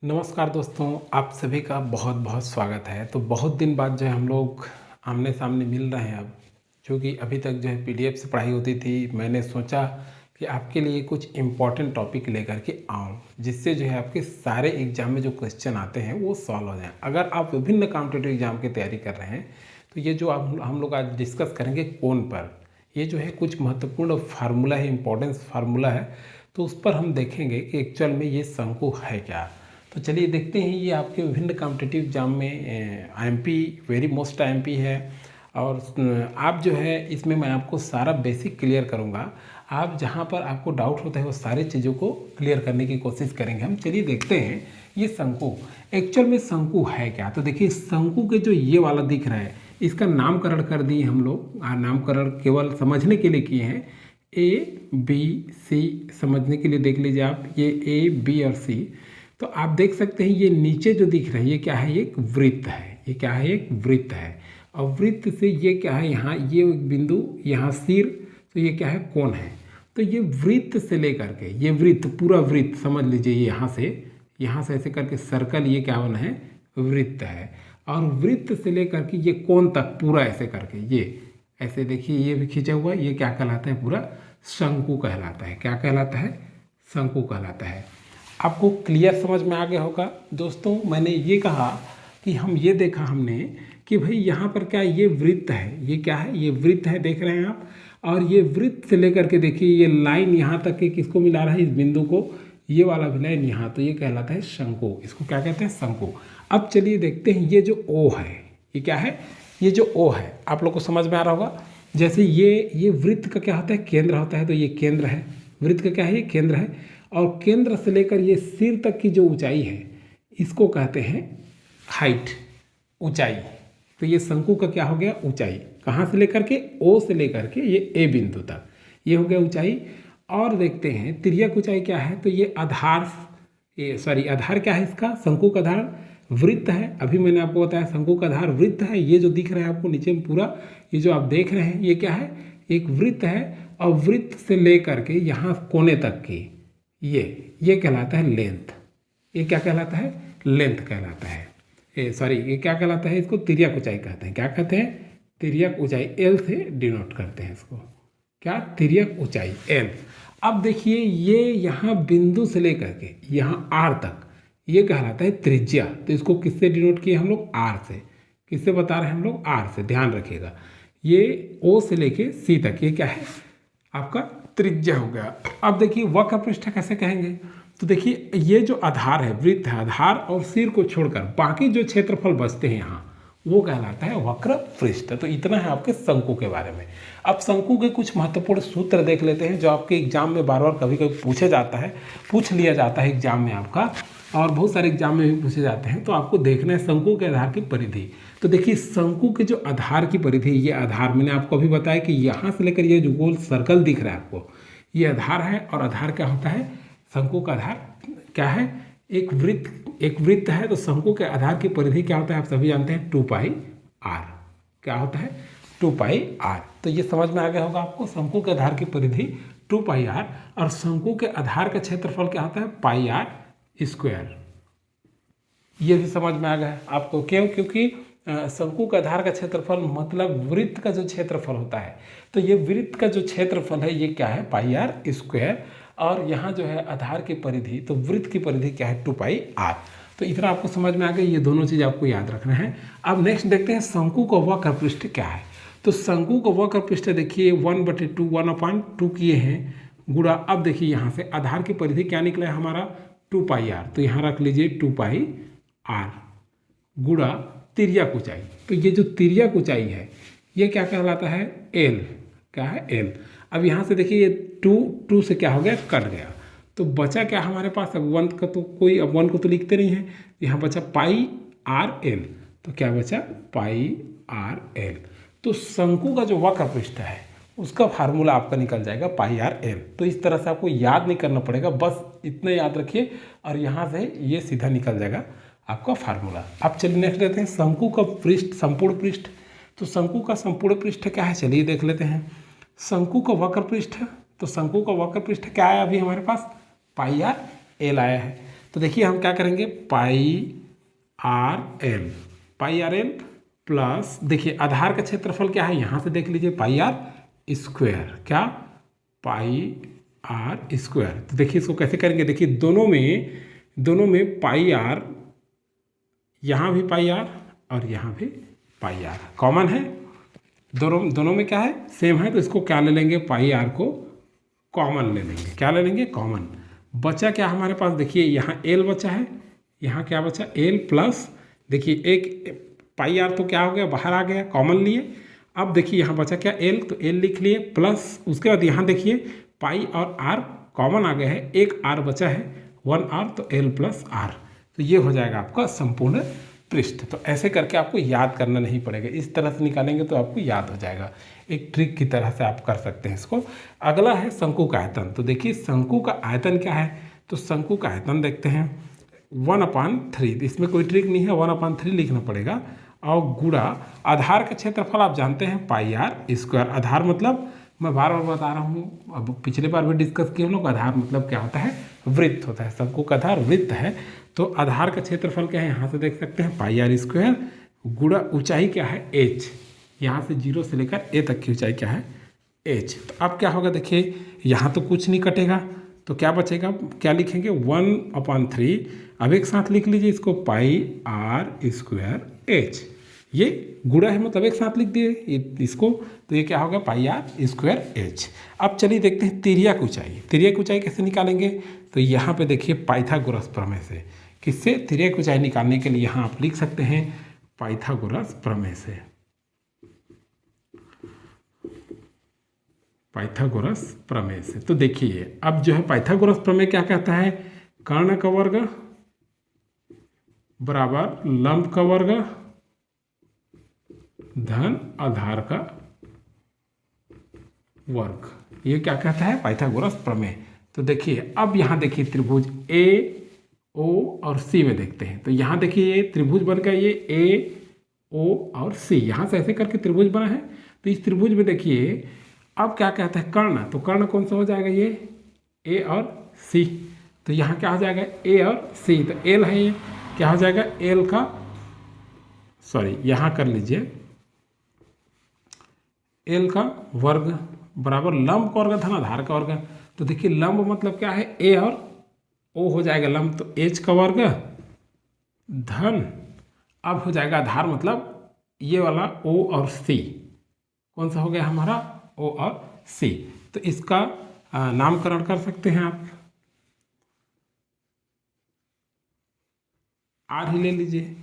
नमस्कार दोस्तों, आप सभी का बहुत बहुत स्वागत है। तो बहुत दिन बाद जो है हम लोग आमने सामने मिल रहे हैं अब, क्योंकि अभी तक जो है पीडीएफ से पढ़ाई होती थी। मैंने सोचा कि आपके लिए कुछ इम्पॉर्टेंट टॉपिक लेकर के आऊँ, जिससे जो है आपके सारे एग्जाम में जो क्वेश्चन आते हैं वो सॉल्व हो जाएँ। अगर आप विभिन्न कॉम्पिटिटिव एग्जाम की तैयारी कर रहे हैं तो ये जो हम लोग आज डिस्कस करेंगे कोण पर, ये जो है कुछ महत्वपूर्ण फार्मूला है, इम्पोर्टेंस फार्मूला है। तो उस पर हम देखेंगे कि एक्चुअल में ये शंकु है क्या। तो चलिए देखते हैं। ये आपके विभिन्न कॉम्पिटिटिव एग्जाम में आईएमपी, वेरी मोस्ट आईएमपी है। और आप जो है इसमें मैं आपको सारा बेसिक क्लियर करूँगा। आप जहाँ पर आपको डाउट होता है वो सारी चीज़ों को क्लियर करने की कोशिश करेंगे हम। चलिए देखते हैं ये शंकु, एक्चुअल में शंकु है क्या। तो देखिए शंकु के जो ये वाला दिख रहा है, इसका नामकरण कर दिए हम लोग। नामकरण केवल समझने के लिए किए हैं। ए बी सी समझने के लिए देख लीजिए आप, ये ए बी और सी। तो आप देख सकते हैं ये नीचे जो दिख रहा है ये क्या है, एक वृत्त है। ये क्या है, एक वृत्त है। और वृत्त से ये क्या है, यहाँ ये एक बिंदु, यहाँ सिर, तो ये क्या है, कोण है। तो ये वृत्त से लेकर के ये वृत्त, पूरा वृत्त समझ लीजिए, यहाँ से ऐसे करके सर्कल, ये क्या बना है, वृत्त है। और वृत्त से लेकर के ये कोण तक पूरा ऐसे करके, ये ऐसे देखिए, ये भी खींचा हुआ, ये क्या कहलाता है, पूरा शंकु कहलाता है। क्या कहलाता है, शंकु कहलाता है। आपको क्लियर समझ में आ गया होगा दोस्तों। मैंने ये कहा कि हम ये देखा हमने कि भाई यहाँ पर क्या, ये वृत्त है। ये क्या है, ये वृत्त है, देख रहे हैं आप। और ये वृत्त से लेकर के देखिए ये लाइन यहाँ तक के किसको मिला रहा है, इस बिंदु को, ये वाला भी लाइन यहाँ, तो ये कहलाता है शंकु। इसको क्या कहते हैं, शंकु। अब चलिए देखते हैं ये जो ओ है, ये क्या है, ये जो ओ है, आप लोग को समझ में आ रहा होगा। जैसे ये वृत्त का क्या होता है, केंद्र होता है। तो ये केंद्र है, वृत्त का क्या है, ये केंद्र है। और केंद्र से लेकर ये सिर तक की जो ऊंचाई है, इसको कहते हैं हाइट, ऊंचाई। तो ये शंकु का क्या हो गया, ऊंचाई। कहाँ से लेकर के, ओ से लेकर के ये ए बिंदु तक, ये हो गया ऊंचाई। और देखते हैं तिर्यक ऊंचाई क्या है। तो ये आधार, आधार क्या है इसका, शंकु का आधार वृत्त है। अभी मैंने आपको बताया शंकु का आधार वृत्त है। ये जो दिख रहा है आपको नीचे में पूरा, ये जो आप देख रहे हैं ये क्या है, एक वृत्त है। और वृत्त से लेकर के यहाँ कोने तक की ये कहलाता है लेंथ। ये क्या कहलाता है, लेंथ कहलाता है। ये क्या कहलाता है, इसको तिर्यक ऊंचाई कहते हैं। क्या कहते हैं, तिर्यक ऊंचाई। एल से डिनोट करते हैं इसको, क्या, तिर्यक ऊंचाई, एल। अब देखिए ये यहाँ बिंदु से लेकर के यहाँ आर तक, ये कहलाता है त्रिज्या। तो इसको किससे डिनोट किए हम लोग, आर से। किससे बता रहे हैं हम लोग, आर से, ध्यान रखिएगा। ये ओ से लेके सी तक, ये क्या है आपका त्रिज्या हो गया। अब देखिए वक्र पृष्ठ कैसे कहेंगे। तो देखिए ये जो आधार है, वृत्त है, आधार और सिर को छोड़कर बाकी जो क्षेत्रफल बचते हैं यहाँ, वो कहलाता है वक्र पृष्ठ। तो इतना है आपके शंकु के बारे में। अब शंकु के कुछ महत्वपूर्ण सूत्र देख लेते हैं, जो आपके एग्जाम में बार बार कभी कभी पूछ लिया जाता है एग्जाम में आपका, और बहुत सारे एग्जाम में भी पूछे जाते हैं। तो आपको देखना है शंकु के आधार की परिधि। तो देखिए शंकु के जो आधार की परिधि, ये आधार मैंने आपको अभी बताया कि यहाँ से लेकर ये जो गोल सर्कल दिख रहा है आपको, ये आधार है। और आधार क्या होता है, शंकु का आधार क्या है, एक वृत्त है। तो शंकु के आधार की परिधि क्या होता है, आप सभी जानते हैं, 2πr। क्या होता है, 2πr। तो ये समझ में आ गया होगा आपको, शंकु के आधार की परिधि 2πr। और शंकु के आधार का क्षेत्रफल क्या होता है, πr²। ये भी समझ में आ गया आपको। क्यों, क्योंकि शंकु का आधार का क्षेत्रफल मतलब वृत्त का जो क्षेत्रफल होता है। तो ये वृत्त का जो क्षेत्रफल है ये क्या है, πr²। और यहाँ जो है आधार की परिधि, तो वृत्त की परिधि क्या है, 2πr। तो इतना आपको समझ में आ गया। ये दोनों चीज़ आपको याद रखना है। अब नेक्स्ट देखते हैं शंकु का वक्र पृष्ठ क्या है। तो शंकु का वक्र पृष्ठ देखिए 1/2, 1/2 किए हैं गुणा। अब देखिए यहाँ से आधार की परिधि क्या निकला है हमारा, 2πr। तो यहाँ रख लीजिए 2πr गुणा तिर्यक ऊंचाई। तो ये जो तिर्यक ऊंचाई है ये क्या कहलाता है, एल। क्या है, एल। अब यहाँ से देखिए ये 2 से क्या हो गया, कट गया। तो बचा क्या हमारे पास, अब 1 का तो कोई, अब 1 को तो लिखते नहीं है, यहाँ बचा πrl। तो क्या बचा, πrl। तो शंकु का जो वक्र पृष्ठ है उसका फार्मूला आपका निकल जाएगा πrl। तो इस तरह से आपको याद नहीं करना पड़ेगा, बस इतना याद रखिए और यहाँ से ये सीधा निकल जाएगा आपका फार्मूला। अब चलिए नेक्स्ट लेते हैं शंकु का पृष्ठ, संपूर्ण पृष्ठ। तो शंकु का संपूर्ण पृष्ठ क्या है, चलिए देख लेते हैं। शंकु का वक्र पृष्ठ, तो शंकु का वक्र पृष्ठ क्या आया अभी हमारे पास, πrl आया है। तो देखिए हम क्या करेंगे, पाई आर एल प्लस, देखिए आधार का क्षेत्रफल क्या है, यहाँ से देख लीजिए पाई आर स्क्वायर, क्या पाई आर स्क्वायर। तो देखिए इसको कैसे करेंगे, देखिए दोनों में पाई आर, यहाँ भी पाई आर और यहाँ भी पाई आर कॉमन है, दोनों में क्या है, सेम है। तो इसको क्या ले लेंगे, पाई आर को कॉमन ले लेंगे, क्या ले लेंगे, कॉमन। बचा क्या हमारे पास, देखिए यहाँ एल बचा है, यहाँ क्या बचा, एल प्लस, देखिए एक पाई आर तो क्या हो गया, बाहर आ गया, कॉमन लिए। अब देखिए यहाँ बचा क्या, एल, तो एल लिख लिए प्लस, उसके बाद यहाँ देखिए पाई और आर कॉमन आ गया है, एक आर बचा है, 1 आर, तो एल प्लस आर। तो ये हो जाएगा आपका संपूर्ण पृष्ठ। तो ऐसे करके आपको याद करना नहीं पड़ेगा, इस तरह से निकालेंगे तो आपको याद हो जाएगा, एक ट्रिक की तरह से आप कर सकते हैं इसको। अगला है शंकु का आयतन। तो देखिए शंकु का आयतन क्या है, तो शंकु का आयतन देखते हैं 1/3, इसमें कोई ट्रिक नहीं है, 1/3 लिखना पड़ेगा, और गुणा आधार का क्षेत्रफल आप जानते हैं पाई आर स्क्वायर। आधार मतलब मैं बार बार बता रहा हूँ, अब पिछले बार भी डिस्कस किए हम लोग, आधार मतलब क्या होता है, वृत्त होता है, शंकु का आधार वृत्त है। तो आधार का क्षेत्रफल क्या है, यहाँ से देख सकते हैं पाई आर स्क्वायर, गुणा ऊंचाई क्या है एच, यहाँ से 0 से लेकर ए तक की ऊंचाई क्या है एच। तो अब क्या होगा, देखिए यहाँ तो कुछ नहीं कटेगा, तो क्या बचेगा, क्या लिखेंगे 1/3, अब एक साथ लिख लीजिए इसको, पाई आर स्क्वायर एच, ये गुणा है मतलब एक साथ लिख दिए इसको, तो ये क्या होगा, पाई आर स्क्वायर एच। अब चलिए देखते हैं तिर्यक ऊंचाई। तिर्यक ऊंचाई कैसे निकालेंगे, तो यहाँ पे देखिए पाइथागोरस प्रमेय से, किससे, तिर्यक ऊंचाई निकालने के लिए यहाँ आप लिख सकते हैं पाइथागोरस प्रमेय से, पाइथागोरस प्रमेय से। तो देखिए अब जो है पाइथागोरस प्रमेय क्या कहता है, कर्ण का वर्ग बराबर लंब का वर्ग धन आधार का वर्ग, ये क्या कहता है, पाइथागोरस प्रमेय। तो देखिए अब यहाँ देखिए त्रिभुज ए ओ और सी में देखते हैं, तो यहाँ देखिए ये त्रिभुज बन गया, ये ए ओ और सी, यहाँ से ऐसे करके त्रिभुज बना है। तो इस त्रिभुज में देखिए अब क्या कहता है, कर्ण, तो कर्ण कौन सा हो जाएगा, ये ए और सी, तो यहाँ क्या हो जाएगा, ए और सी, तो एल है, ये क्या हो जाएगा, एल का, सॉरी यहाँ कर लीजिए, एल का वर्ग बराबर लंब का वर्ग धन आधार का वर्ग। तो देखिए लंब मतलब क्या है, ए और ओ हो जाएगा लंब, तो एच का वर्ग धन, अब हो जाएगा आधार मतलब ये वाला ओ और सी, कौन सा हो गया हमारा, ओ और सी। तो इसका नामकरण कर सकते हैं आप, आर ही ले लीजिए,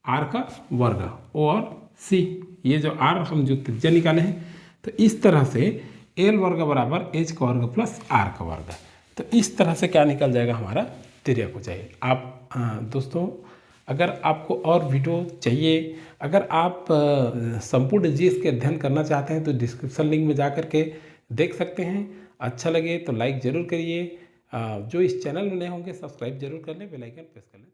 आर का वर्ग, ओ और सी, ये जो आर हम जो त्रिज्या निकाले हैं, तो इस तरह से एल वर्ग बराबर एच का वर्ग प्लस आर का वर्ग। तो इस तरह से क्या निकल जाएगा हमारा तिर्यक ऊंचाई। आप दोस्तों अगर आपको और वीडियो चाहिए, अगर आप संपूर्ण जीएस के अध्ययन करना चाहते हैं तो डिस्क्रिप्शन लिंक में जा कर के देख सकते हैं। अच्छा लगे तो लाइक ज़रूर करिए, जो इस चैनल में नए होंगे सब्सक्राइब जरूर कर लें, बेल आइकन प्रेस कर लें।